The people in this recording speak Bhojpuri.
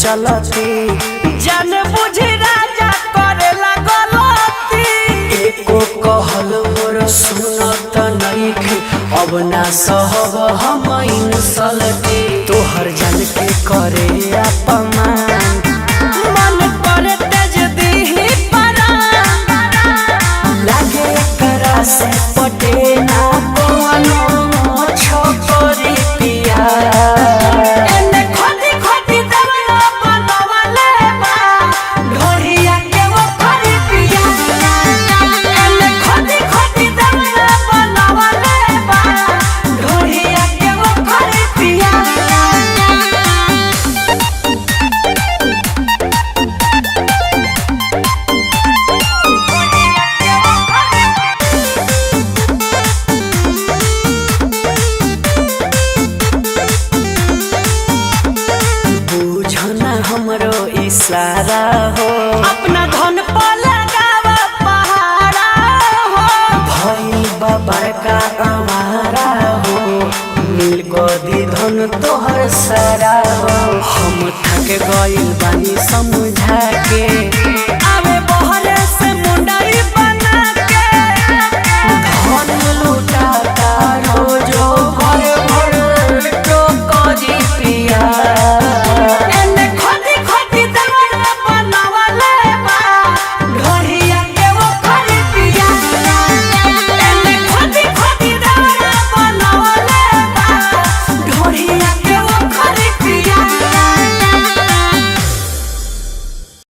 चलती जान बुझी राजा करेला गलती एको कहल मोर सुनत नइखे अब ना सहब हम इंसलती तोहर जान के करे अपमान मन करे तेज दीही परान लागे करा से पटे ना कोनो छोकरी पिया एने खोदी खोदी दवला बनवले बा ढोरिया के वो खरी पिया एने खोदी खोदी दवला बनवले बा ढोरिया के वो खरी पिया हमरो इशारा हो अपना धन पर लगावा पहाड़ा हो भइल बाबा का हमारा हो मिल को दी धन तोहर सारा हो हम थक गइल बानी समझ